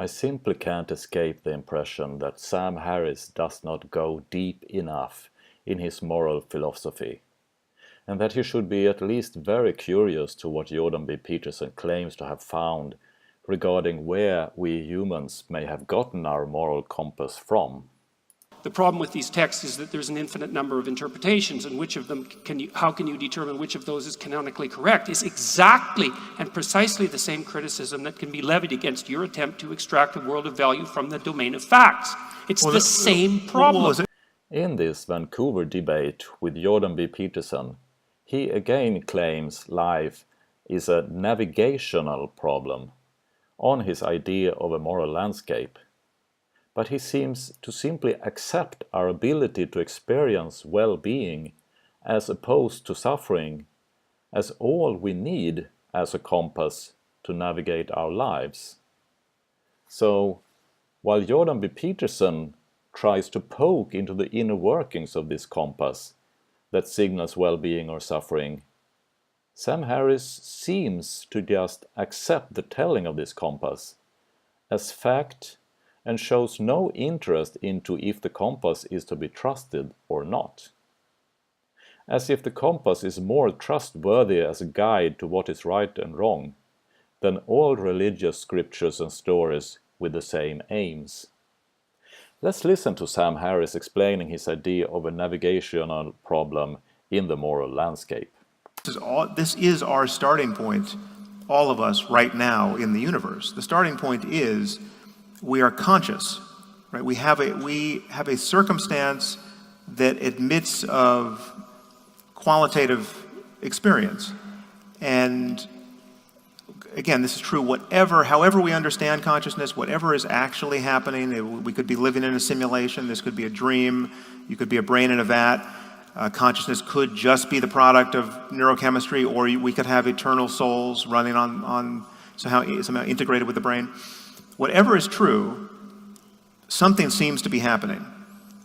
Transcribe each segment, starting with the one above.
I simply can't escape the impression that Sam Harris does not go deep enough in his moral philosophy, and that he should be at least very curious to what Jordan B Peterson claims to have found regarding where we humans may have gotten our moral compass from. The problem with these texts is that there's an infinite number of interpretations, and which of them how can you determine which of those is canonically correct is exactly and precisely the same criticism that can be levied against your attempt to extract a world of value from the domain of facts. It's the same problem. In this Vancouver debate with Jordan B Peterson, he again claims life is a navigational problem on his idea of a moral landscape. But he seems to simply accept our ability to experience well-being as opposed to suffering as all we need as a compass to navigate our lives. So, while Jordan B Peterson tries to poke into the inner workings of this compass that signals well-being or suffering, Sam Harris seems to just accept the telling of this compass as fact and shows no interest into if the compass is to be trusted or not. As if the compass is more trustworthy as a guide to what is right and wrong than all religious scriptures and stories with the same aims. Let's listen to Sam Harris explaining his idea of a navigational problem in the moral landscape. This is our starting point, all of us right now in the universe. The starting point is we are conscious, right? We have a circumstance that admits of qualitative experience. And again, this is true however we understand consciousness, whatever is actually happening. We could be living in a simulation, this could be a dream, you could be a brain in a vat. Consciousness could just be the product of neurochemistry, or we could have eternal souls running on somehow integrated with the brain. Whatever is true, something seems to be happening.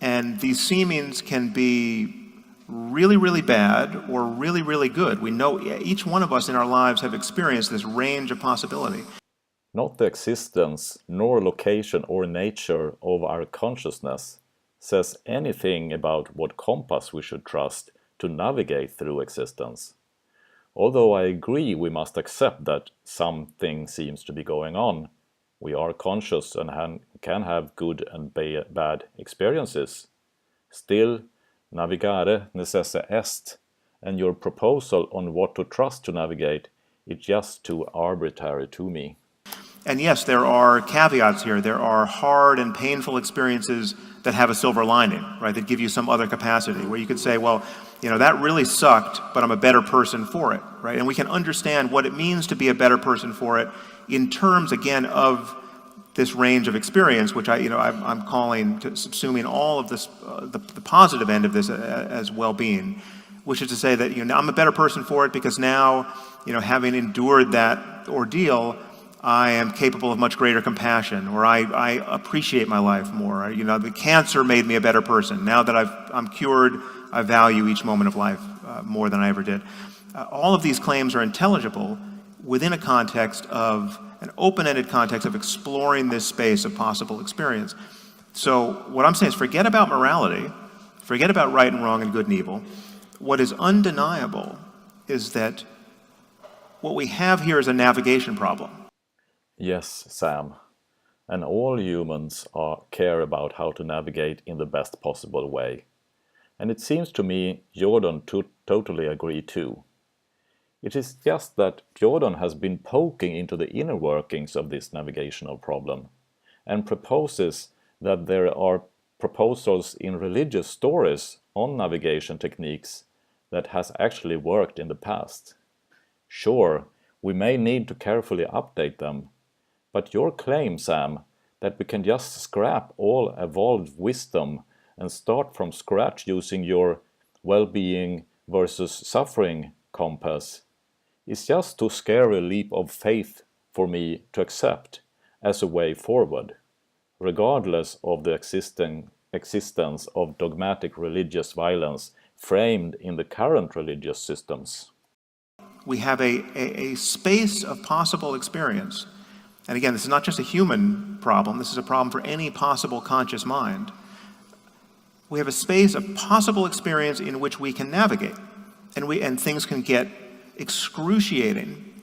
And these seemings can be really, really bad or really, really good. We know each one of us in our lives have experienced this range of possibility. Not the existence, nor location or nature of our consciousness says anything about what compass we should trust to navigate through existence. Although I agree we must accept that something seems to be going on, we are conscious and can have good and bad experiences. Still, navigare necesse est, and your proposal on what to trust to navigate is just too arbitrary to me. And yes, there are caveats here. There are hard and painful experiences that have a silver lining, right? That give you some other capacity where you could say, well, that really sucked, but I'm a better person for it, right? And we can understand what it means to be a better person for it in terms, again, of this range of experience, which I'm calling, subsuming all of this, the positive end of this as well-being, which is to say that I'm a better person for it because now, having endured that ordeal, I am capable of much greater compassion, or I appreciate my life more. The cancer made me a better person. Now that I'm cured, I value each moment of life more than I ever did. All of these claims are intelligible within a context of an open-ended context of exploring this space of possible experience. So what I'm saying is forget about morality, forget about right and wrong and good and evil. What is undeniable is that what we have here is a navigation problem. Yes, Sam. And all humans care about how to navigate in the best possible way. And it seems to me Jordan totally agree too. It is just that Jordan has been poking into the inner workings of this navigational problem and proposes that there are proposals in religious stories on navigation techniques that has actually worked in the past. Sure, we may need to carefully update them, but your claim, Sam, that we can just scrap all evolved wisdom and start from scratch using your well-being versus suffering compass is just too scary a leap of faith for me to accept as a way forward, regardless of the existence of dogmatic religious violence framed in the current religious systems. We have a space of possible experience and again, this is not just a human problem, this is a problem for any possible conscious mind. We have a space, a possible experience in which we can navigate, and things can get excruciating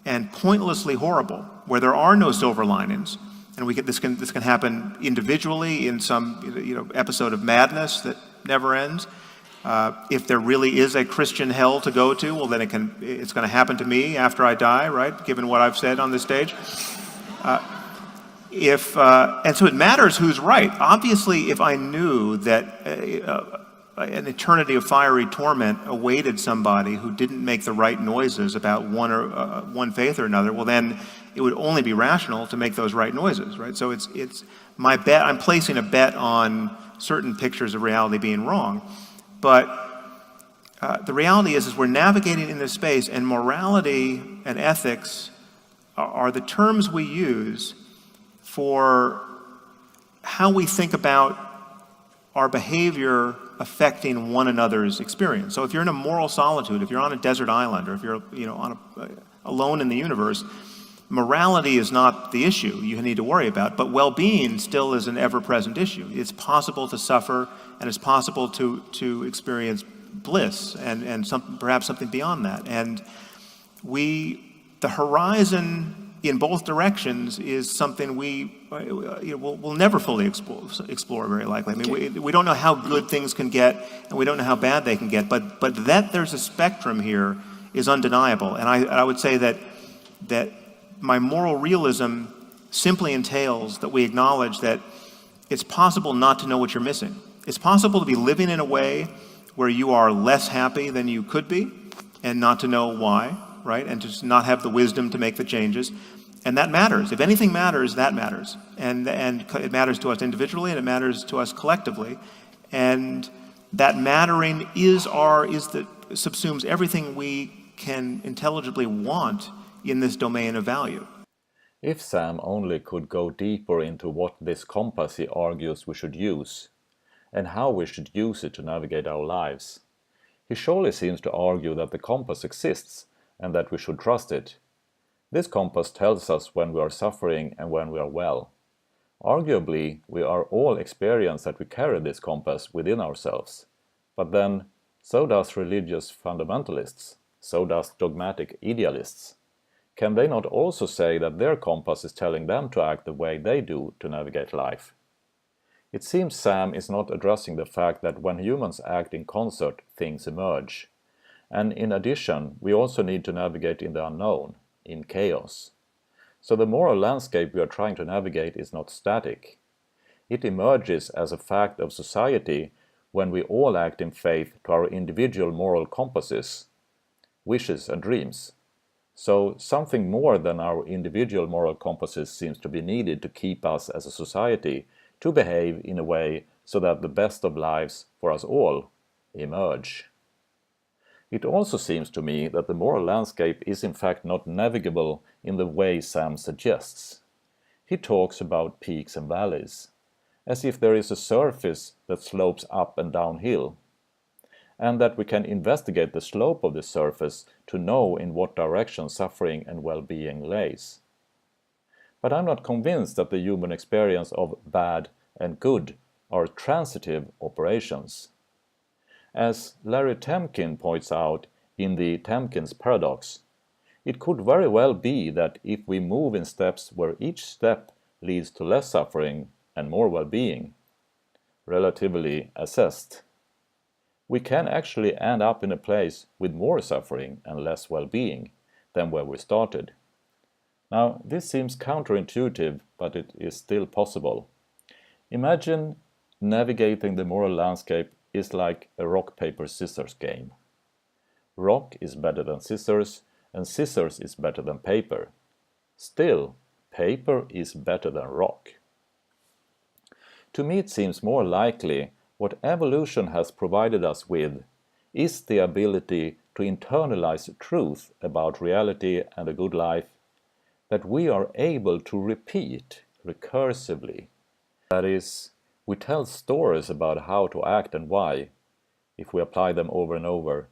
and pointlessly horrible, where there are no silver linings, and this can happen individually in some episode of madness that never ends. If there really is a Christian hell to go to, well, then it's going to happen to me after I die, right? Given what I've said on this stage. And so it matters who's right. Obviously, if I knew that an eternity of fiery torment awaited somebody who didn't make the right noises about one faith or another, well, then it would only be rational to make those right noises, right? So it's my bet. I'm placing a bet on certain pictures of reality being wrong. But the reality is we're navigating in this space, and morality and ethics are the terms we use for how we think about our behavior affecting one another's experience. So if you're in a moral solitude, if you're on a desert island, or if you're alone in the universe, morality is not the issue you need to worry about, but well-being still is an ever-present issue. It's possible to suffer, and it's possible to experience bliss and perhaps something beyond that. And the horizon in both directions is something we'll never fully explore very likely. I mean, we don't know how good things can get, and we don't know how bad they can get, but that there's a spectrum here is undeniable. And I would say that my moral realism simply entails that we acknowledge that it's possible not to know what you're missing. It's possible to be living in a way where you are less happy than you could be, and not to know why, right? And to just not have the wisdom to make the changes. And that matters. If anything matters, that matters. And it matters to us individually, and it matters to us collectively. And that mattering subsumes everything we can intelligibly want in this domain of value. If Sam only could go deeper into what this compass he argues we should use, and how we should use it to navigate our lives. He surely seems to argue that the compass exists and that we should trust it. This compass tells us when we are suffering and when we are well. Arguably, we are all experienced that we carry this compass within ourselves. But then, so does religious fundamentalists, so does dogmatic idealists. Can they not also say that their compass is telling them to act the way they do to navigate life? It seems Sam is not addressing the fact that when humans act in concert, things emerge. And in addition, we also need to navigate in the unknown, in chaos. So the moral landscape we are trying to navigate is not static. It emerges as a fact of society when we all act in faith to our individual moral compasses, wishes and dreams. So something more than our individual moral compasses seems to be needed to keep us as a society to behave in a way so that the best of lives for us all emerge. It also seems to me that the moral landscape is in fact not navigable in the way Sam suggests. He talks about peaks and valleys, as if there is a surface that slopes up and downhill, and that we can investigate the slope of the surface to know in what direction suffering and well-being lays. But I'm not convinced that the human experience of bad and good are transitive operations. As Larry Temkin points out in the Temkin's paradox, it could very well be that if we move in steps where each step leads to less suffering and more well-being, relatively assessed, we can actually end up in a place with more suffering and less well-being than where we started. Now, this seems counterintuitive, but it is still possible. Imagine navigating the moral landscape is like a rock-paper-scissors game. Rock is better than scissors, and scissors is better than paper. Still, paper is better than rock. To me, it seems more likely what evolution has provided us with is the ability to internalize truth about reality and a good life that we are able to repeat recursively. That is, we tell stories about how to act and why. If we apply them over and over,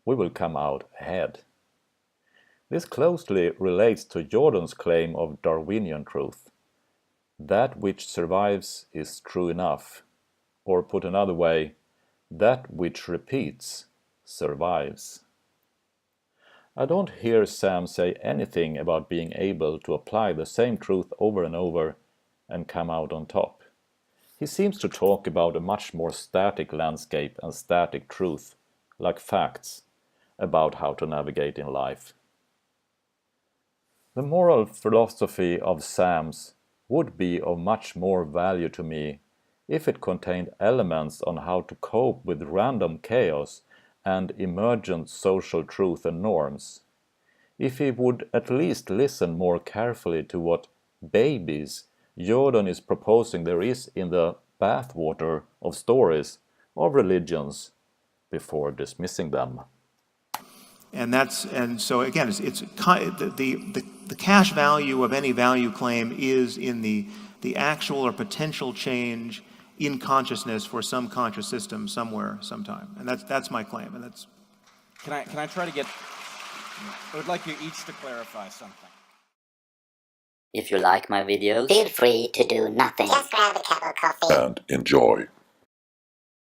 we will come out ahead. This closely relates to Jordan's claim of Darwinian truth. That which survives is true enough, or put another way, that which repeats survives. I don't hear Sam say anything about being able to apply the same truth over and over and come out on top. He seems to talk about a much more static landscape and static truth, like facts, about how to navigate in life. The moral philosophy of Sam's would be of much more value to me if it contained elements on how to cope with random chaos and emergent social truth and norms. If he would at least listen more carefully to what babies Jordan is proposing there is in the bathwater of stories of religions before dismissing them. And so again, the cash value of any value claim is in the actual or potential change in consciousness for some conscious system somewhere, sometime. And that's my claim. And that's. Can I try to get? I would like you each to clarify something. If you like my videos, feel free to do nothing. Just grab a cup of coffee and enjoy.